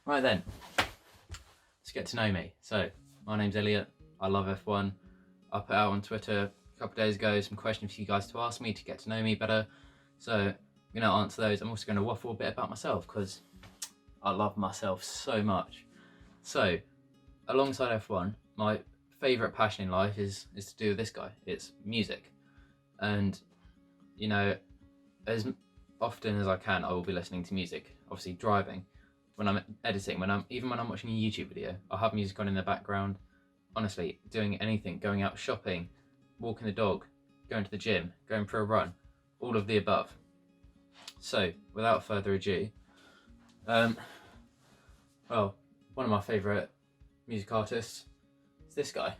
Right then, let's get to know me. So, my name's Elliot. I love F1. I put out on Twitter a couple of days ago some questions for you guys to ask me to get to know me better. So, I'm going to answer those. I'm also going to waffle a bit about myself because I love myself so much. So, alongside F1, my favourite passion in life is to do with this guy. It's music. And, you know, as often as I can, I will be listening to music. Obviously, driving, when I'm editing, when I'm watching a YouTube video, I'll have music on in the background. Honestly, doing anything, going out shopping, walking the dog, going to the gym, going for a run, all of the above. So, without further ado, well, one of my favourite music artists is this guy.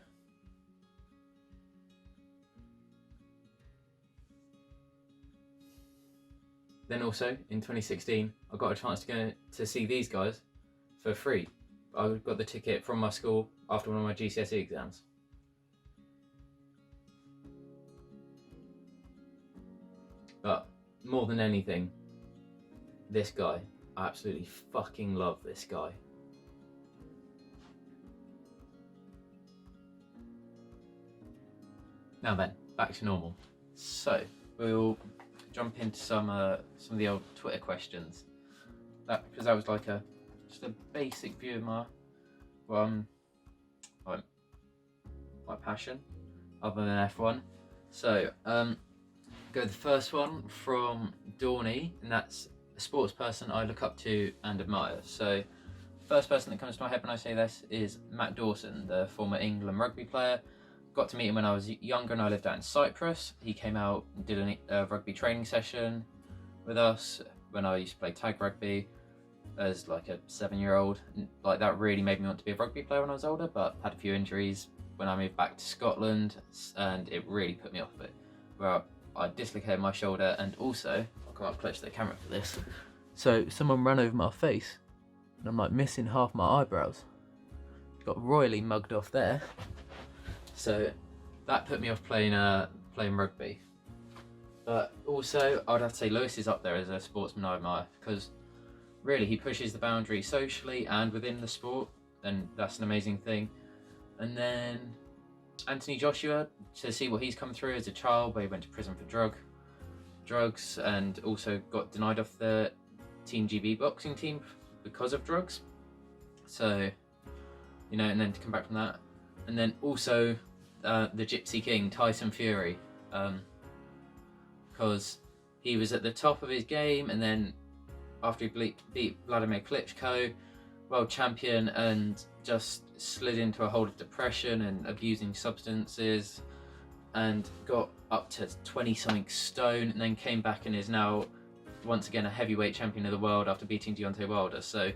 Then also, in 2016, I got a chance to go to see these guys for free. I got the ticket from my school after one of my GCSE exams. But more than anything, this guy, I absolutely fucking love this guy. Now then, back to normal. So, we'll jump into some of the old Twitter questions. Because that was like just a basic view of my passion, other than F1. So, go the first one from Dawny, and that's a sports person I look up to and admire. So, first person that comes to my head when I say this is Matt Dawson, the former England rugby player. Got to meet him when I was younger and I lived out in Cyprus. He came out and did a rugby training session with us when I used to play tag rugby as like a 7-year-old. Like, that really made me want to be a rugby player when I was older, but had a few injuries when I moved back to Scotland and it really put me off of it. Where I dislocated my shoulder, and also, I'll come up close to the camera for this. So someone ran over my face and I'm like missing half my eyebrows. Got royally mugged off there. So that put me off playing rugby. But also, I'd have to say Lewis is up there as a sportsman I admire, because really he pushes the boundary socially and within the sport, and that's an amazing thing. And then Anthony Joshua, to see what he's come through as a child, where he went to prison for drugs, and also got denied off the Team GB boxing team because of drugs. So, you know, and then to come back from that. And then also the Gypsy King, Tyson Fury, because he was at the top of his game, and then after he beat Vladimir Klitschko, world champion, and just slid into a hole of depression and abusing substances, and got up to 20-something stone, and then came back and is now once again a heavyweight champion of the world after beating Deontay Wilder. So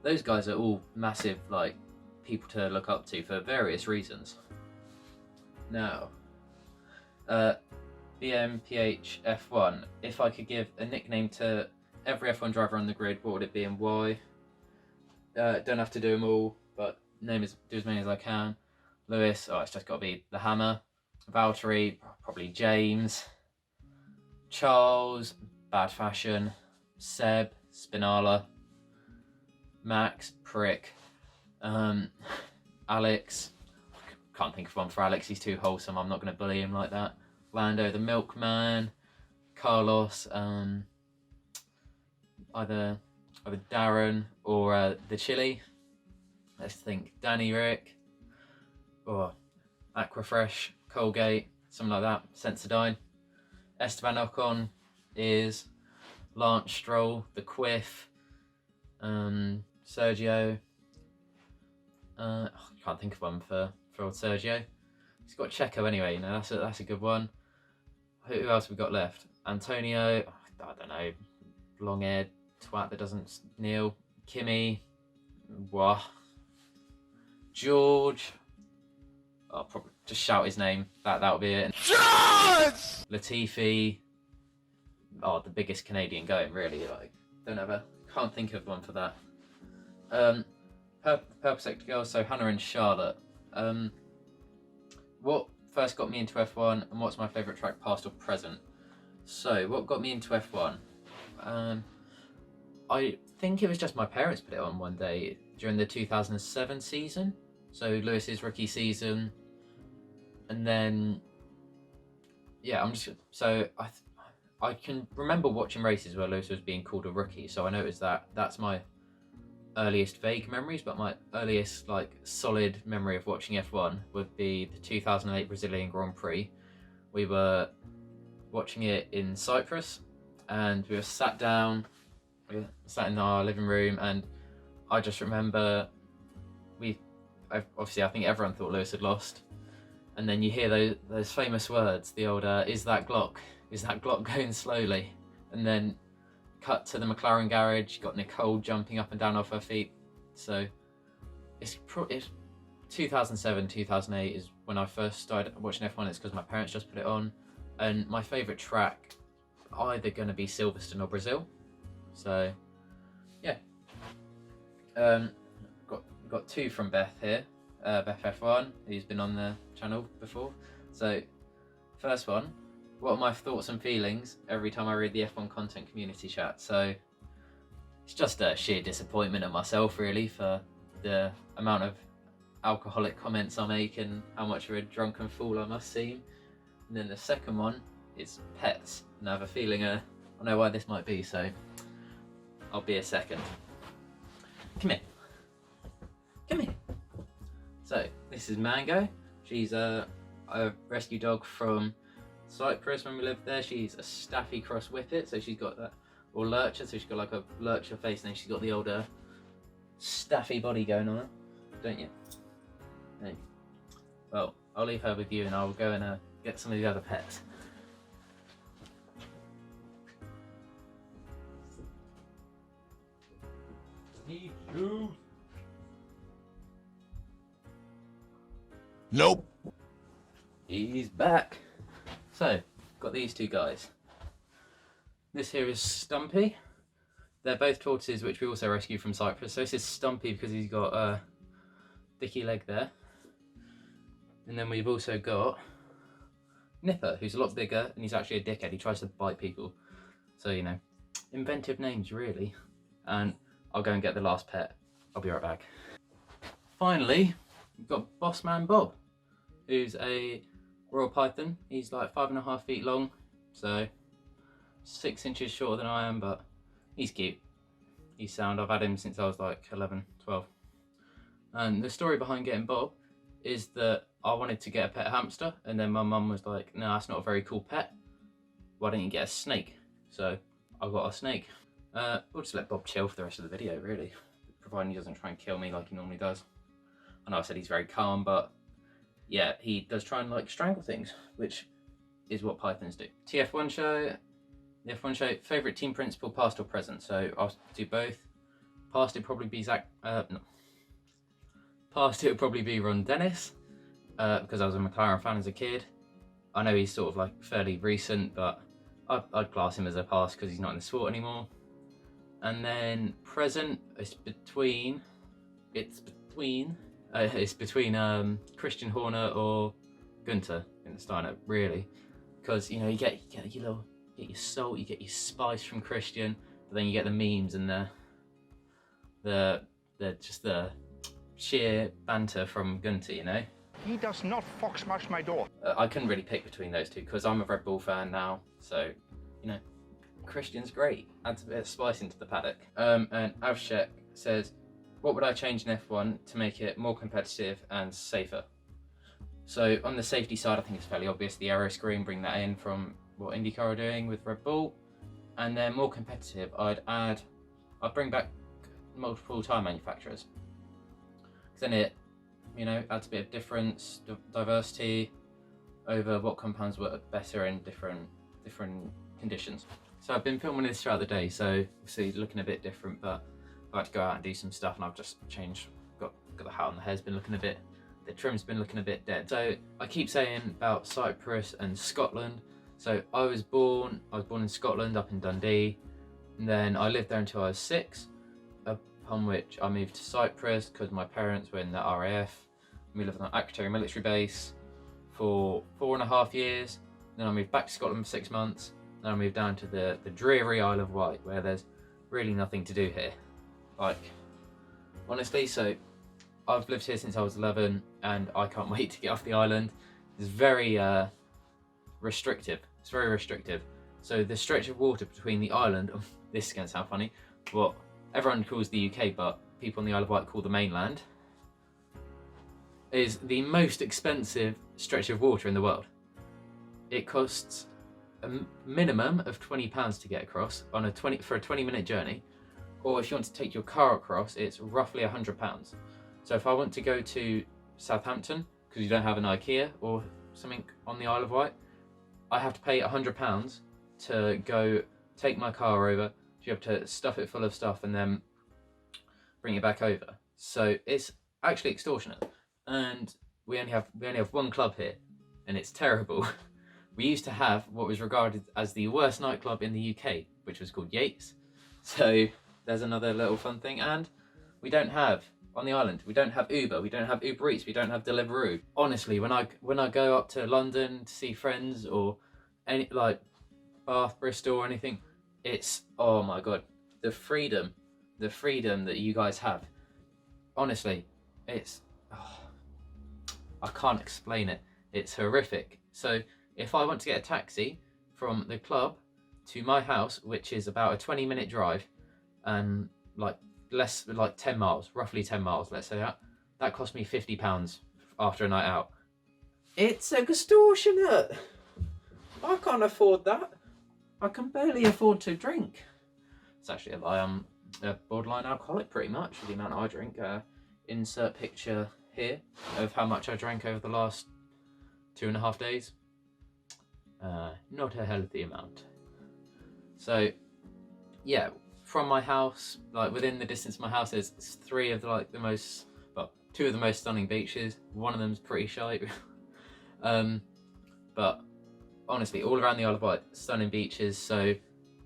those guys are all massive, like, people to look up to for various reasons. Now, BMPH F1, if I could give a nickname to every F1 driver on the grid, what would it be and why? Don't have to do them all, but do as many as I can. Lewis, it's just got to be the Hammer. Valtteri, probably James. Charles, Bad Fashion. Seb, Spinala. Max, Prick. Alex, can't think of one for Alex, he's too wholesome, I'm not going to bully him like that. Lando, the Milkman. Carlos, either Darren or the Chili. Let's think. Danny Rick, or Aquafresh, Colgate, something like that. Sensodyne. Esteban Ocon is Lance Stroll, the Quiff. Sergio. I can't think of one for old Sergio. He's got Checo anyway, you know, that's a good one. Who else have we got left? Antonio, I don't know, long-haired twat that doesn't kneel. Kimi, wah. George, I'll probably just shout his name, that'll be it. George! Latifi, the biggest Canadian going, really, like, can't think of one for that. Purple Sector Girls, so Hannah and Charlotte. What first got me into F1 and what's my favourite track, past or present? So, what got me into F1? I think it was just my parents put it on one day during the 2007 season, so Lewis's rookie season, and then yeah, I can remember watching races where Lewis was being called a rookie, so I noticed that. That's my earliest vague memories, but my earliest like solid memory of watching F1 would be the 2008 Brazilian Grand Prix. We were watching it in Cyprus, and we were sat down. We sat in our living room, and I just remember obviously I think everyone thought Lewis had lost, and then you hear those famous words, the old "Is that Glock? Is that Glock going slowly?" And then cut to the McLaren garage. You got Nicole jumping up and down off her feet. So it's 2007, 2008 is when I first started watching F1. It's because my parents just put it on, and my favourite track either going to be Silverstone or Brazil. So yeah, got two from Beth here. Beth F1, who's been on the channel before. So first one, what are my thoughts and feelings every time I read the F1 content community chat? So it's just a sheer disappointment at myself really for the amount of alcoholic comments I make and how much of a drunken fool I must seem. And then the second one is pets, and I have a feeling I know why this might be, so I'll be a second. Come here. Come here. So this is Mango. She's a rescue dog from Cyprus when we lived there. She's a Staffy cross Whippet, so she's got that, or Lurcher, so she's got like a Lurcher face, and then she's got the older Staffy body going on her, don't you? Hey. Well, I'll leave her with you, and I'll go and get some of the other pets. Need shoes. Nope. He's back. So, got these two guys. This here is Stumpy. They're both tortoises, which we also rescued from Cyprus. So this is Stumpy because he's got a dicky leg there. And then we've also got Nipper, who's a lot bigger, and he's actually a dickhead. He tries to bite people. So, you know, inventive names, really. And I'll go and get the last pet. I'll be right back. Finally, we've got Bossman Bob, who's a Royal Python. He's like 5.5 feet long, so 6 inches shorter than I am, but he's cute. He's sound. I've had him since I was like 11, 12. And the story behind getting Bob is that I wanted to get a pet hamster, and then my mum was like, no, that's not a very cool pet. Why don't you get a snake? So I got a snake. We'll just let Bob chill for the rest of the video, really, providing he doesn't try and kill me like he normally does. I know I said he's very calm, but yeah, he does try and like strangle things, which is what pythons do. TF1 show, the F1 show, favourite team principal, past or present? So I'll do both. Past it'd probably be Past it would probably be Ron Dennis, because I was a McLaren fan as a kid. I know he's sort of like fairly recent, but I'd class him as a past because he's not in the sport anymore. And then present, it's between Christian Horner or Gunter in the Steiner, really, because you know you get your salt, you get your spice from Christian, but then you get the memes and the sheer banter from Gunter, you know. He does not fox smash my door. I couldn't really pick between those two because I'm a Red Bull fan now, so you know, Christian's great. Adds a bit of spice into the paddock. And Avshek says, what would I change in F1 to make it more competitive and safer? So on the safety side, I think it's fairly obvious. The aero screen, bring that in from what IndyCar are doing with Red Bull. And then more competitive, I'd bring back multiple tyre manufacturers. Because then it, you know, adds a bit of difference, diversity over what compounds work better in different conditions. So I've been filming this throughout the day, so obviously looking a bit different, but I had to go out and do some stuff, and I've just changed. Got the hat on, the hair's been looking a bit, the trim's been looking a bit dead. So I keep saying about Cyprus and Scotland. So I was born in Scotland, up in Dundee, and then I lived there until I was 6. Upon which I moved to Cyprus because my parents were in the RAF. We lived on an Akrotiri military base for 4.5 years. Then I moved back to Scotland for 6 months. Then I moved down to the dreary Isle of Wight, where there's really nothing to do here. Like, honestly, so I've lived here since I was 11 and I can't wait to get off the island. It's very restrictive. It's very restrictive. So the stretch of water between the island, this is going to sound funny, what everyone calls the UK, but people on the Isle of Wight call the mainland, is the most expensive stretch of water in the world. It costs a minimum of £20 to get across on for a 20-minute journey, or if you want to take your car across, it's roughly £100. So if I want to go to Southampton, because you don't have an IKEA or something on the Isle of Wight, I have to pay £100 to go take my car over, you have to stuff it full of stuff and then bring it back over. So it's actually extortionate. And we only have one club here, and it's terrible. We used to have what was regarded as the worst nightclub in the UK, which was called Yates. So there's another little fun thing. And we don't have, on the island, we don't have Uber, we don't have Uber Eats, we don't have Deliveroo. Honestly, when I go up to London to see friends or any like Bath, Bristol or anything, it's, oh my god, the freedom that you guys have. Honestly, it's, I can't explain it. It's horrific. So if I want to get a taxi from the club to my house, which is about a 20-minute drive, and like 10 miles, roughly 10 miles, let's say that cost me £50 after a night out. It's extortionate. I can't afford that. I can barely afford to drink. It's actually a lie. I'm a borderline alcoholic pretty much, the amount I drink. Insert picture here of how much I drank over the last 2.5 days. Not a healthy amount. So yeah, from my house, like within the distance of my house, there's two of the most stunning beaches. One of them's pretty shite. But honestly, all around the Isle of Wight, stunning beaches. So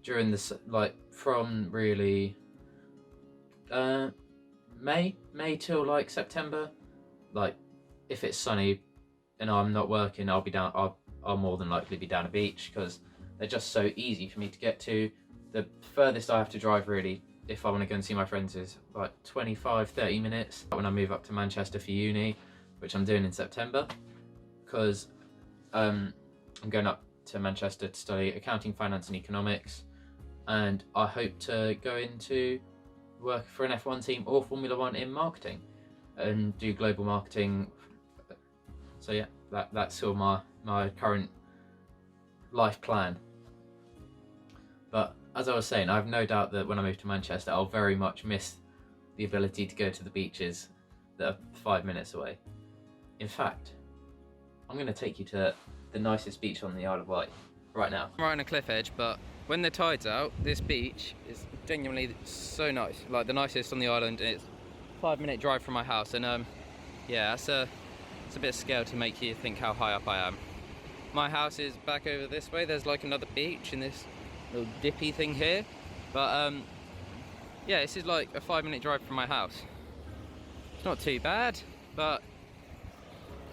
during this, like from really May till like September, like if it's sunny and I'm not working, I'll more than likely be down a beach, because they're just so easy for me to get to. The furthest I have to drive really, if I want to go and see my friends, is like 25-30 minutes when I move up to Manchester for uni, which I'm doing in September, because I'm going up to Manchester to study accounting, finance and economics, and I hope to go into work for an F1 team or Formula 1 in marketing and do global marketing. So yeah, that's sort of my current life plan. But as I was saying, I have no doubt that when I move to Manchester, I'll very much miss the ability to go to the beaches that are 5 minutes away. In fact, I'm going to take you to the nicest beach on the Isle of Wight right now. I'm right on a cliff edge, but when the tide's out, this beach is genuinely so nice. Like the nicest on the island, and it's a 5-minute drive from my house. And yeah, it's a bit of scale to make you think how high up I am. My house is back over this way. There's like another beach in this little dippy thing here. But yeah, this is like a 5-minute drive from my house. It's not too bad, but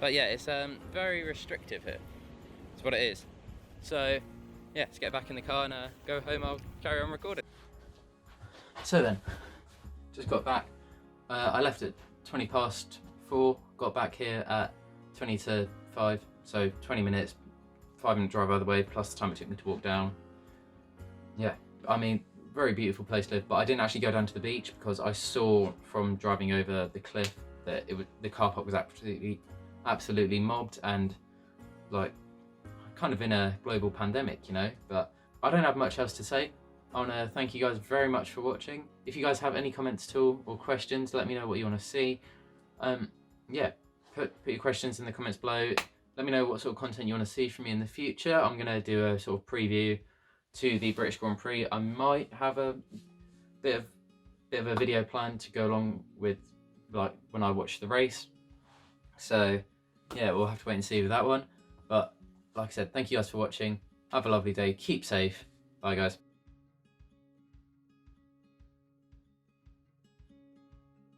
yeah, it's very restrictive here. That's what it is. So yeah, let's get back in the car and go home. I'll carry on recording. So then, just got back. I left at 4:20, got back here at 20 to 5, so 20 minutes, 5-minute drive either way, plus the time it took me to walk down. Yeah, I mean, very beautiful place to live, but I didn't actually go down to the beach because I saw from driving over the cliff that the car park was absolutely mobbed, and like kind of in a global pandemic, you know. But I don't have much else to say. I want to thank you guys very much for watching. If you guys have any comments at all or questions, let me know what you want to see. Yeah, put your questions in the comments below. Let me know what sort of content you want to see from me in the future. I'm going to do a sort of preview to the British Grand Prix. I might have a bit of a video plan to go along with like when I watch the race. So yeah, we'll have to wait and see with that one. But like I said, thank you guys for watching. Have a lovely day. Keep safe. Bye guys.